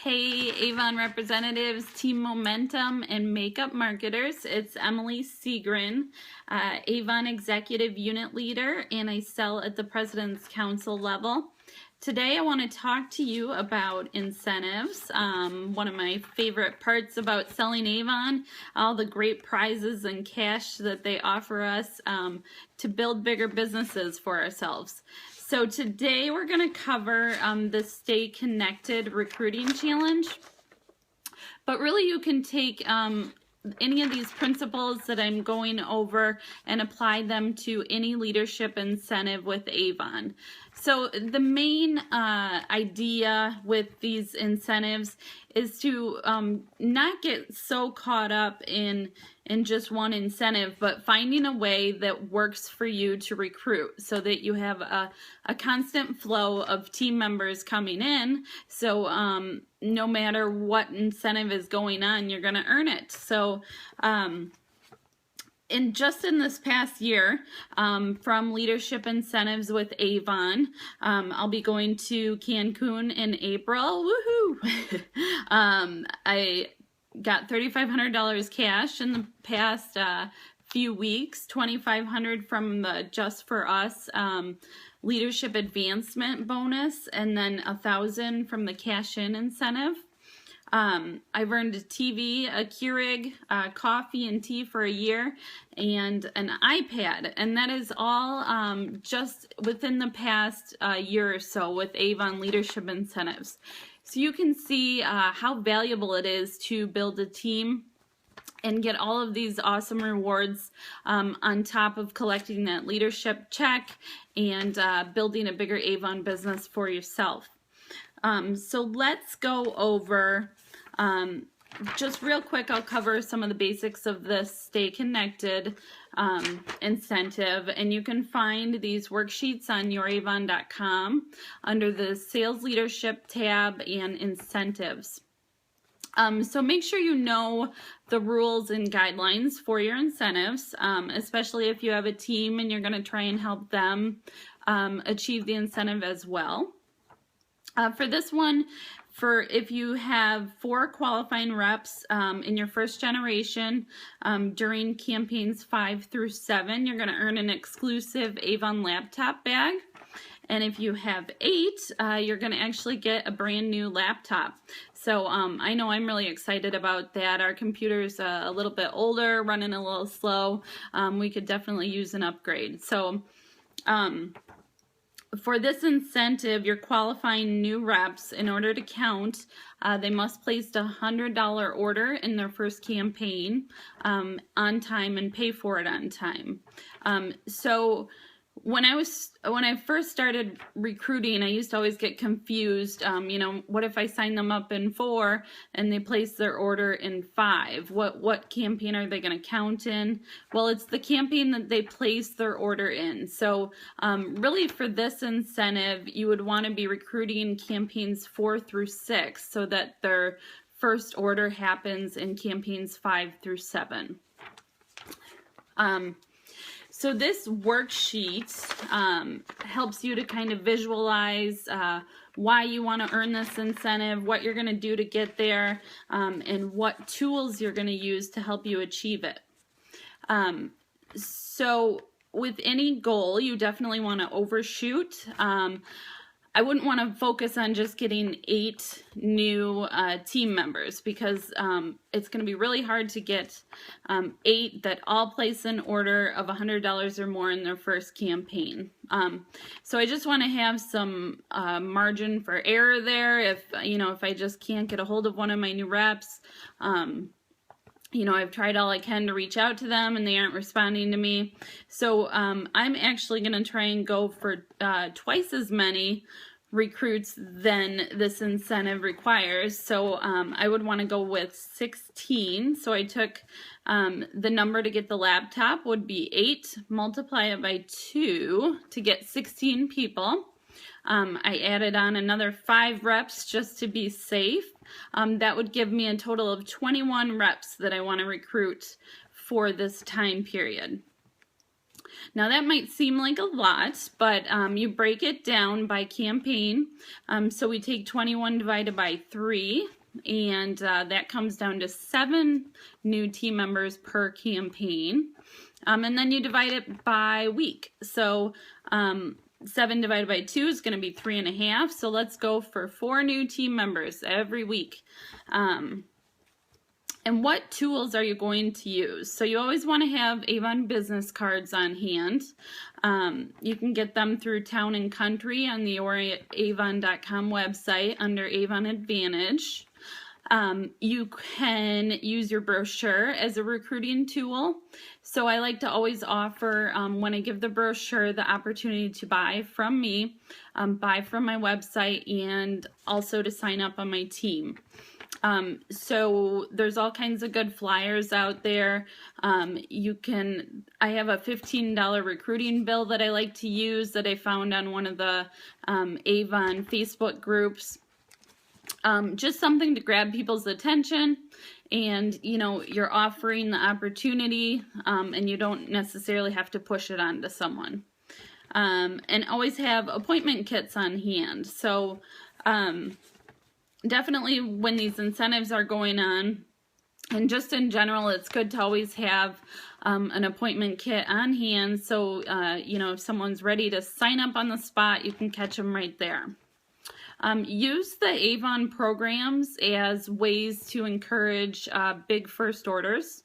Hey Avon representatives, team momentum and makeup marketers. It's Emily Seagren, Avon executive unit leader, and I sell at the President's Council level. Today I want to talk to you about incentives. One of my favorite parts about selling Avon, all the great prizes and cash that they offer us to build bigger businesses for ourselves. So today we're going to cover the Stay Connected Recruiting Challenge. But really you can take any of these principles that I'm going over and apply them to any leadership incentive with Avon. So the main idea with these incentives is to not get so caught up in just one incentive, but finding a way that works for you to recruit so that you have a constant flow of team members coming in. So no matter what incentive is going on, you're going to earn it. So just in this past year, from leadership incentives with Avon, I'll be going to Cancun in April. Woohoo! I got $3,500 cash in the past few weeks, $2,500 from the Just For Us leadership advancement bonus, and then $1,000 from the cash-in incentive. I've earned a TV, a Keurig, coffee and tea for a year, and an iPad, and that is all just within the past year or so with Avon leadership incentives. So you can see how valuable it is to build a team and get all of these awesome rewards on top of collecting that leadership check and building a bigger Avon business for yourself. So let's go over, just real quick, I'll cover some of the basics of this Stay Connected incentive, and you can find these worksheets on youravon.com under the Sales Leadership tab and Incentives. So make sure you know the rules and guidelines for your incentives, especially if you have a team and you're going to try and help them achieve the incentive as well. For this one, if you have 4 qualifying reps in your first generation during campaigns 5 through 7, you're going to earn an exclusive Avon laptop bag. And if you have 8, you're going to actually get a brand new laptop. So I know I'm really excited about that. Our computer's a little bit older, running a little slow. We could definitely use an upgrade. So for this incentive, you're qualifying new reps. In order to count, they must place a $100 order in their first campaign on time and pay for it on time. So when I first started recruiting, I used to always get confused. You know, what if I sign them up in 4 and they place their order in 5? What campaign are they going to count in? Well, it's the campaign that they place their order in. So really for this incentive, you would want to be recruiting campaigns 4 through 6 so that their first order happens in campaigns 5 through 7. So this worksheet helps you to kind of visualize why you want to earn this incentive, what you're going to do to get there, and what tools you're going to use to help you achieve it. So with any goal, you definitely want to overshoot. I wouldn't want to focus on just getting 8 new team members because it's going to be really hard to get 8 that all place an order of $100 or more in their first campaign. So I just want to have some margin for error there. If I just can't get a hold of one of my new reps, you know, I've tried all I can to reach out to them and they aren't responding to me. So I'm actually going to try and go for twice as many recruits than this incentive requires. So I would want to go with 16. So I took the number to get the laptop would be 8, multiply it by 2 to get 16 people. I added on another 5 reps just to be safe. That would give me a total of 21 reps that I want to recruit for this time period. Now that might seem like a lot, but you break it down by campaign. So we take 21 divided by 3, and that comes down to 7 new team members per campaign. And then you divide it by week. So 7 divided by 2 is going to be 3.5. So let's go for 4 new team members every week. And what tools are you going to use? So you always want to have Avon business cards on hand. You can get them through Town and Country on the avon.com website under Avon Advantage. You can use your brochure as a recruiting tool. So I like to always offer, when I give the brochure, the opportunity to buy from me, buy from my website, and also to sign up on my team. So there's all kinds of good flyers out there. I have a $15 recruiting bill that I like to use that I found on one of the Avon Facebook groups. Just something to grab people's attention, and you're offering the opportunity, and you don't necessarily have to push it onto someone. And always have appointment kits on hand. So definitely when these incentives are going on, and just in general, it's good to always have an appointment kit on hand. So if someone's ready to sign up on the spot, you can catch them right there. Use the Avon programs as ways to encourage big first orders.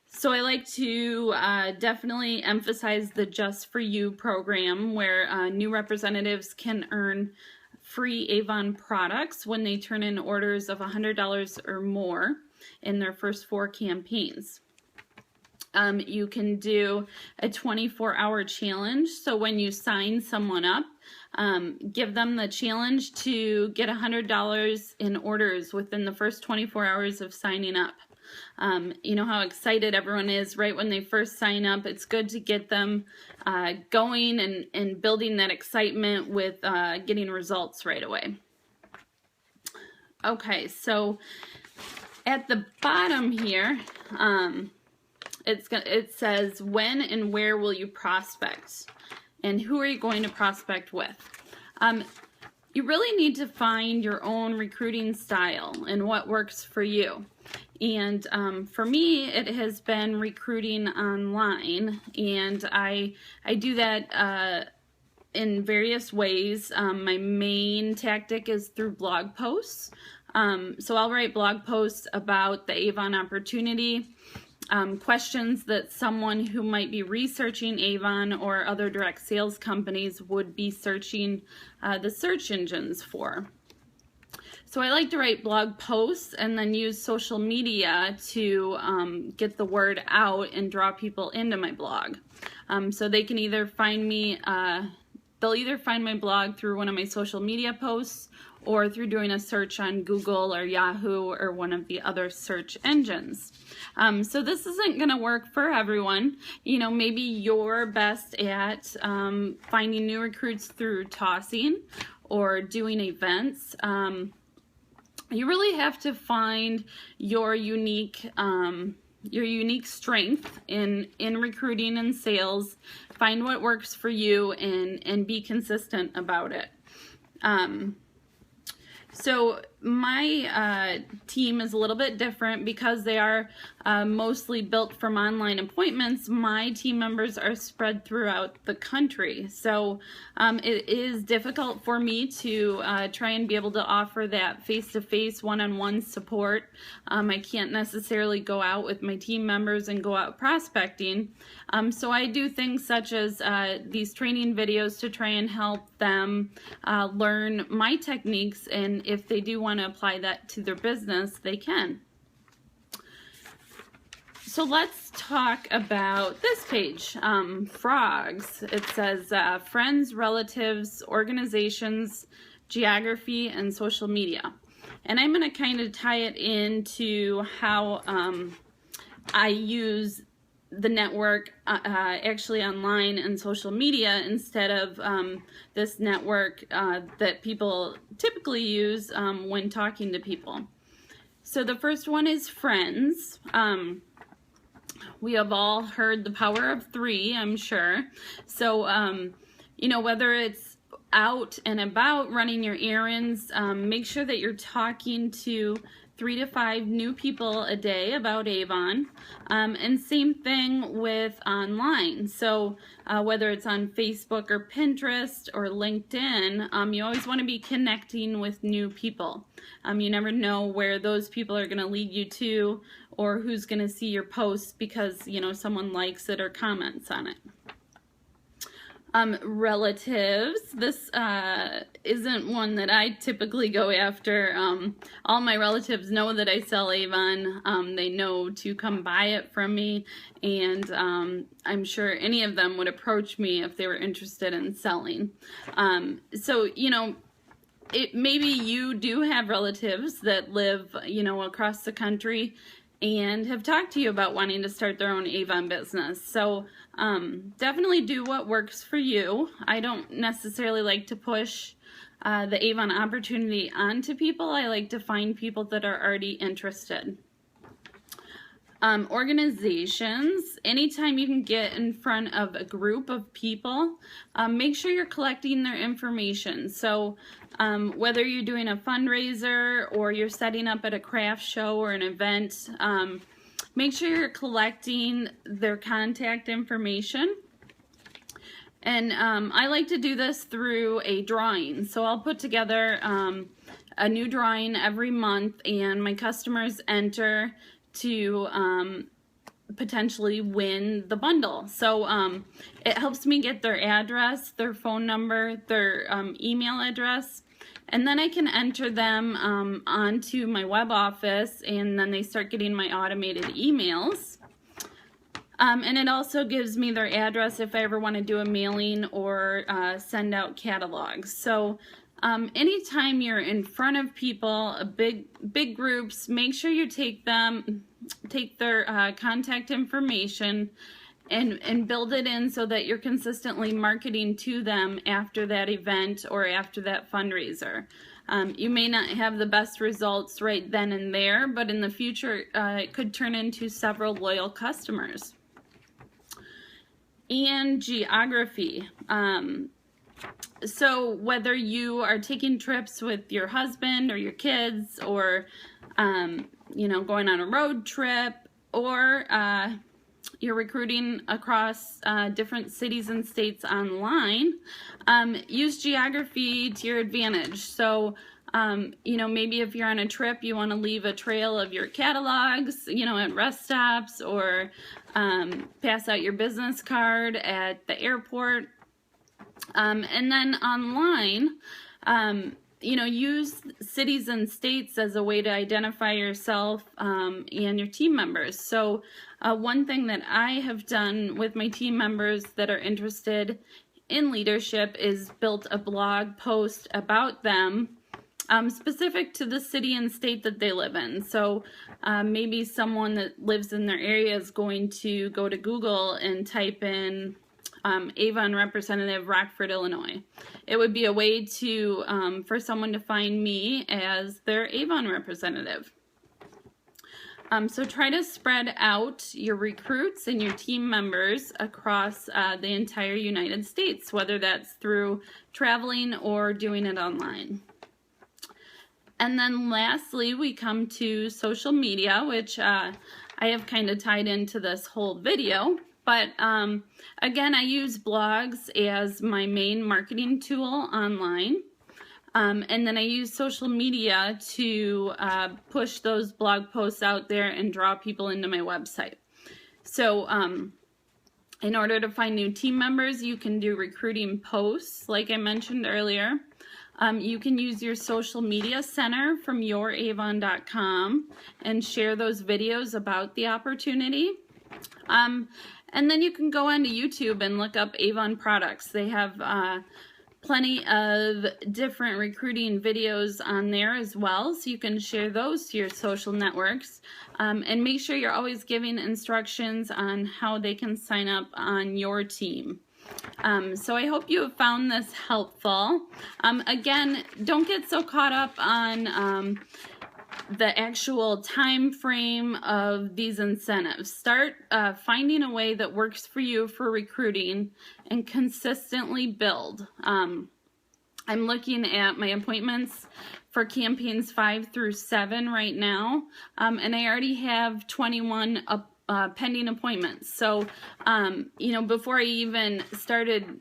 So I like to definitely emphasize the Just For You program, where new representatives can earn free Avon products when they turn in orders of $100 or more in their first 4 campaigns. You can do a 24-hour challenge. So when you sign someone up, give them the challenge to get $100 in orders within the first 24 hours of signing up. You know how excited everyone is right when they first sign up. It's good to get them going and building that excitement with getting results right away. Okay, so at the bottom here, it says when and where will you prospect, and who are you going to prospect with. You really need to find your own recruiting style and what works for you. And for me, it has been recruiting online, and I do that in various ways. My main tactic is through blog posts. So I'll write blog posts about the Avon opportunity, questions that someone who might be researching Avon or other direct sales companies would be searching the search engines for. So I like to write blog posts and then use social media to get the word out and draw people into my blog. So they can either find me, they'll either find my blog through one of my social media posts or through doing a search on Google or Yahoo or one of the other search engines. So this isn't going to work for everyone. Maybe you're best at finding new recruits through tossing or doing events. You really have to find your unique strength in recruiting and sales. Find what works for you and be consistent about it. So my team is a little bit different because they are mostly built from online appointments. My team members are spread throughout the country. So it is difficult for me to try and be able to offer that face-to-face, one-on-one support. I can't necessarily go out with my team members and go out prospecting. So I do things such as these training videos to try and help them learn my techniques, and if they do want to apply that to their business, they can. So let's talk about this page, frogs. It says friends, relatives, organizations, geography, and social media. And I'm going to kind of tie it into how I use the network actually online and social media instead of this network that people typically use when talking to people. So the first one is friends. We have all heard the power of three, I'm sure. So, you know, whether it's out and about running your errands, make sure that you're talking to 3 to 5 new people a day about Avon. And same thing with online. So whether it's on Facebook or Pinterest or LinkedIn, you always want to be connecting with new people. You never know where those people are going to lead you to, or who's going to see your post because, you know, someone likes it or comments on it. Relatives. This isn't one that I typically go after. All my relatives know that I sell Avon. They know to come buy it from me, and I'm sure any of them would approach me if they were interested in selling. So, you know, maybe you do have relatives that live, you know, across the country and have talked to you about wanting to start their own Avon business. So definitely do what works for you. I don't necessarily like to push the Avon opportunity onto people. I like to find people that are already interested. Organizations, anytime you can get in front of a group of people, make sure you're collecting their information. So whether you're doing a fundraiser or you're setting up at a craft show or an event, make sure you're collecting their contact information. And I like to do this through a drawing. So I'll put together a new drawing every month, and my customers enter to potentially win the bundle. So it helps me get their address, their phone number, their email address, and then I can enter them onto my web office, and then they start getting my automated emails. And it also gives me their address if I ever want to do a mailing or send out catalogs. So anytime you're in front of people, big groups, make sure you take their contact information and build it in so that you're consistently marketing to them after that event or after that fundraiser. You may not have the best results right then and there, but in the future it could turn into several loyal customers. And geography. So whether you are taking trips with your husband or your kids, or you know, going on a road trip, or you're recruiting across different cities and states online, use geography to your advantage. So you know, maybe if you're on a trip, you want to leave a trail of your catalogs, you know, at rest stops, or pass out your business card at the airport. And then online, you know, use cities and states as a way to identify yourself and your team members. So one thing that I have done with my team members that are interested in leadership is built a blog post about them, specific to the city and state that they live in. So maybe someone that lives in their area is going to go to Google and type in Avon representative, Rockford, Illinois. It would be a way to for someone to find me as their Avon representative. So try to spread out your recruits and your team members across the entire United States, whether that's through traveling or doing it online. And then lastly, we come to social media, which I have kind of tied into this whole video. But again, I use blogs as my main marketing tool online. And then I use social media to push those blog posts out there and draw people into my website. So in order to find new team members, you can do recruiting posts, like I mentioned earlier. You can use your social media center from youravon.com and share those videos about the opportunity. And then you can go onto YouTube and look up Avon products. They have plenty of different recruiting videos on there as well, so you can share those to your social networks. And make sure you're always giving instructions on how they can sign up on your team. So I hope you have found this helpful. Again, don't get so caught up on the actual time frame of these incentives. Start finding a way that works for you for recruiting and consistently build. I'm looking at my appointments for campaigns 5 through 7 right now, and I already have 21 pending appointments. So, you know, before I even started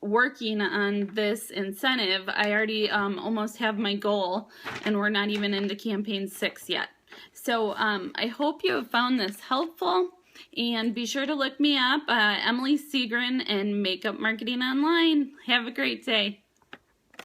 working on this incentive, I already almost have my goal, and we're not even into campaign 6 yet. So I hope you have found this helpful, and be sure to look me up, Emily Seagren, and Makeup Marketing Online. Have a great day.